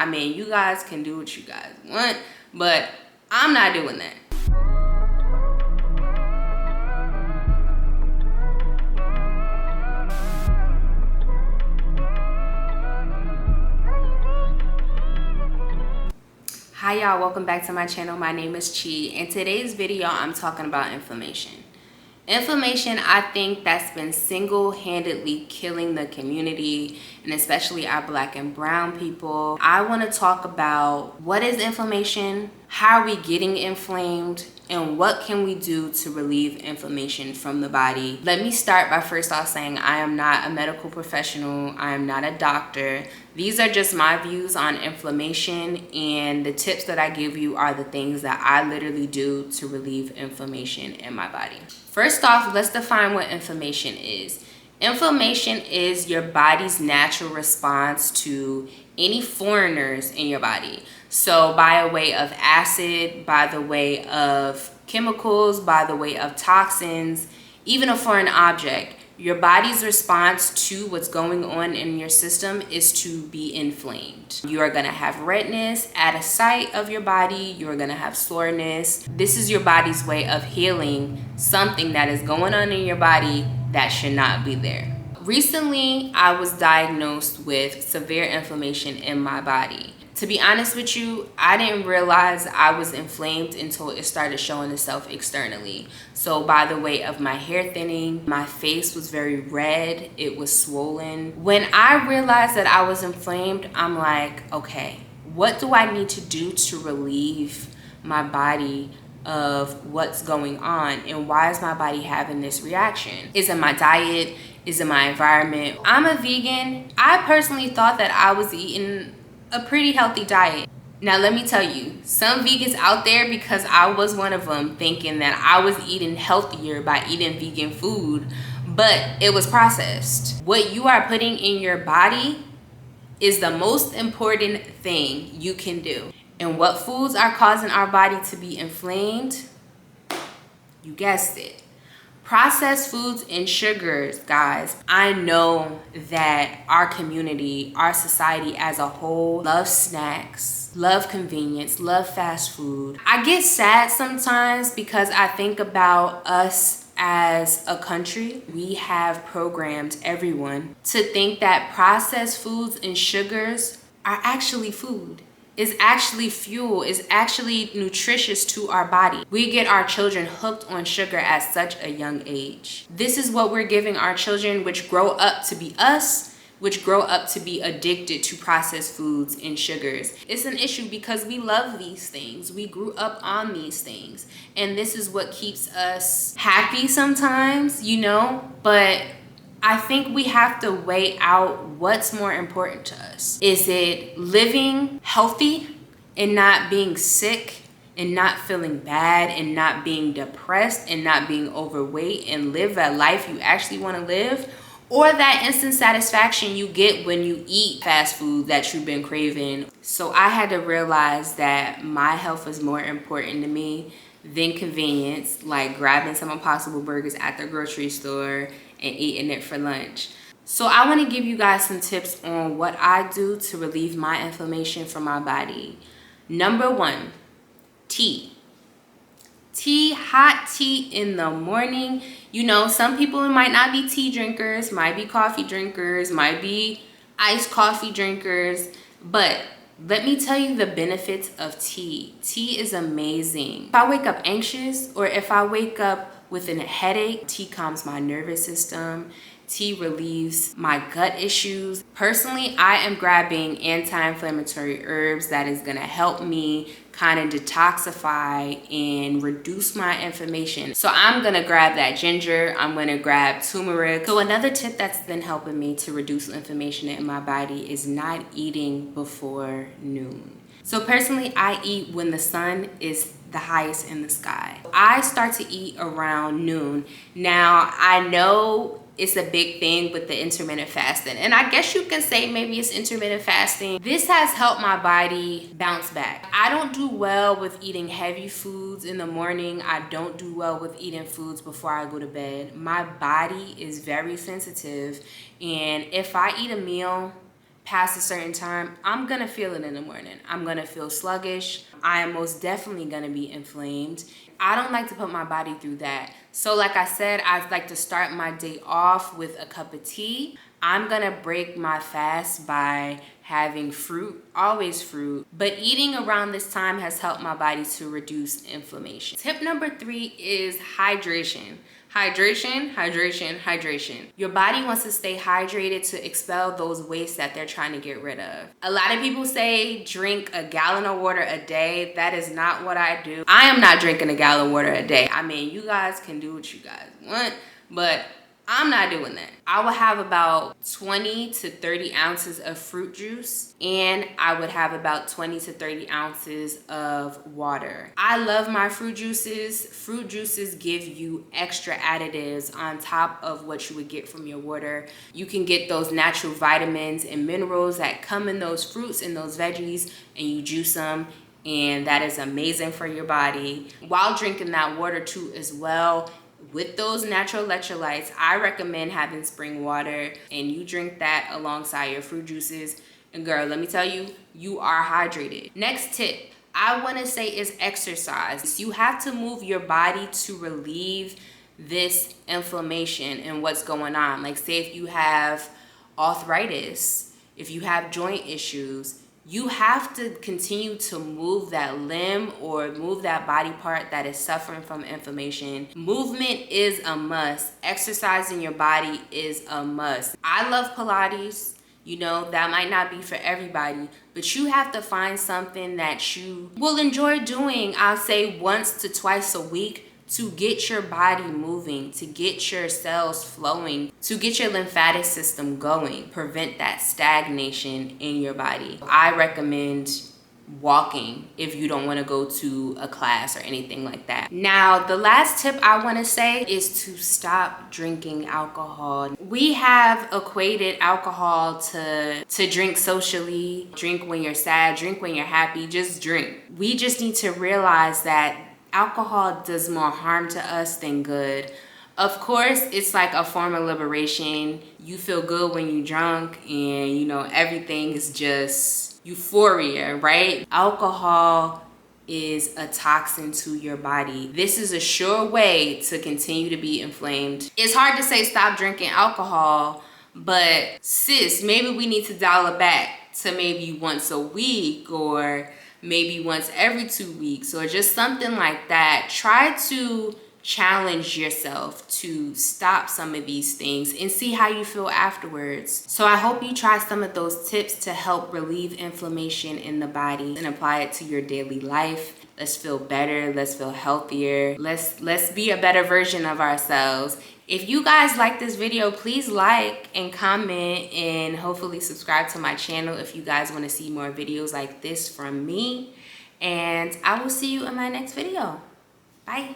I mean, you guys can do what you guys want, but I'm not doing that. Hi y'all, welcome back to my channel. My name is Chi. In today's video, I'm talking about inflammation. Inflammation, I think that's been single-handedly killing the community, and especially our Black and brown people. I want to talk about what is inflammation, how are we getting inflamed, and what can we do to relieve inflammation from the body. Let me start by first off saying I am not a medical professional. I am not a doctor. These are just my views on inflammation, and the tips that I give you are the things that I literally do to relieve inflammation in my body. First off, let's define what inflammation is. Inflammation is your body's natural response to any foreigners in your body. So by a way of acid, by the way of chemicals, by the way of toxins, even a foreign object, your body's response to what's going on in your system is to be inflamed. You are gonna have redness at a site of your body. You're gonna have soreness. This is your body's way of healing something that is going on in your body that should not be there. Recently, I was diagnosed with severe inflammation in my body. To be honest with you, I didn't realize I was inflamed until it started showing itself externally. So by the way of my hair thinning, my face was very red, it was swollen. When I realized that I was inflamed, I'm like, okay, what do I need to do to relieve my body of what's going on, and why is my body having this reaction? Is it my diet? Is it my environment? I'm a vegan. I personally thought that I was eating a pretty healthy diet. Now let me tell you, some vegans out there, because I was one of them, thinking that I was eating healthier by eating vegan food, but it was processed. What you are putting in your body is the most important thing you can do. And what foods are causing our body to be inflamed? You guessed it. Processed foods and sugars, guys. I know that our community, our society as a whole, loves snacks, love convenience, love fast food. I get sad sometimes because I think about us as a country. We have programmed everyone to think that processed foods and sugars are actually food. Is actually fuel, is actually nutritious to our body. We get our children hooked on sugar at such a young age. This is what we're giving our children, which grow up to be us, which grow up to be addicted to processed foods and sugars. It's an issue because we love these things. We grew up on these things. And this is what keeps us happy sometimes, you know, but I think we have to weigh out what's more important to us. Is it living healthy and not being sick and not feeling bad and not being depressed and not being overweight and live a life you actually want to live? Or that instant satisfaction you get when you eat fast food that you've been craving? So I had to realize that my health is more important to me than convenience, like grabbing some Impossible Burgers at the grocery store and eating it for lunch. So I want to give you guys some tips on what I do to relieve my inflammation from my body. Number one, tea. Tea, hot tea in the morning. You know, some people might not be tea drinkers, might be coffee drinkers, might be iced coffee drinkers, but let me tell you the benefits of tea. Tea is amazing. If I wake up anxious or if I wake up with a headache, tea calms my nervous system. Tea relieves my gut issues. Personally, I am grabbing anti-inflammatory herbs that is gonna help me kind of detoxify and reduce my inflammation. So I'm gonna grab that ginger, I'm gonna grab turmeric. So another tip that's been helping me to reduce inflammation in my body is not eating before noon. So personally, I eat when the sun is the highest in the sky. I start to eat around noon. Now, I know it's a big thing with the intermittent fasting, and I guess you can say maybe it's intermittent fasting. This has helped my body bounce back. I don't do well with eating heavy foods in the morning. I don't do well with eating foods before I go to bed. My body is very sensitive, and if I eat a meal past a certain time, I'm gonna feel it in the morning. I'm gonna feel sluggish. I am most definitely gonna be inflamed. I don't like to put my body through that. So like I said, I like to start my day off with a cup of tea. I'm gonna break my fast by having fruit, always fruit, but eating around this time has helped my body to reduce inflammation. Tip number 3 is hydration. Hydration, hydration, hydration. Your body wants to stay hydrated to expel those wastes that they're trying to get rid of. A lot of people say drink a gallon of water a day. That is not what I do. I am not drinking a gallon of water a day. I mean, you guys can do what you guys want, but I'm not doing that. I will have about 20 to 30 ounces of fruit juice, and I would have about 20 to 30 ounces of water. I love my fruit juices. Fruit juices give you extra additives on top of what you would get from your water. You can get those natural vitamins and minerals that come in those fruits and those veggies, and you juice them, and that is amazing for your body. While drinking that water too as well, with those natural electrolytes, I recommend having spring water, and you drink that alongside your fruit juices. And girl, let me tell you, you are hydrated. Next tip I want to say is exercise. You have to move your body to relieve this inflammation and what's going on. Like say if you have arthritis, if you have joint issues, you have to continue to move that limb or move that body part that is suffering from inflammation. Movement is a must. Exercising your body is a must. I love Pilates. You know, that might not be for everybody, but you have to find something that you will enjoy doing, I'll say once to twice a week, to get your body moving, to get your cells flowing, to get your lymphatic system going, prevent that stagnation in your body. I recommend walking if you don't want to go to a class or anything like that. Now, the last tip I want to say is to stop drinking alcohol. We have equated alcohol to drink socially, drink when you're sad, drink when you're happy, just drink. We just need to realize that alcohol does more harm to us than good. Of course, it's like a form of liberation. You feel good when you're drunk, and you know, everything is just euphoria, right? Alcohol is a toxin to your body. This is a sure way to continue to be inflamed. It's hard to say stop drinking alcohol, but sis, maybe we need to dial it back to maybe once a week, or maybe once every 2 weeks, or just something like that. Try to challenge yourself to stop some of these things and see how you feel afterwards. So I hope you try some of those tips to help relieve inflammation in the body and apply it to your daily life. Let's feel better, let's feel healthier, let's be a better version of ourselves. If you guys like this video, please like and comment, and hopefully subscribe to my channel if you guys want to see more videos like this from me. And I will see you in my next video. Bye.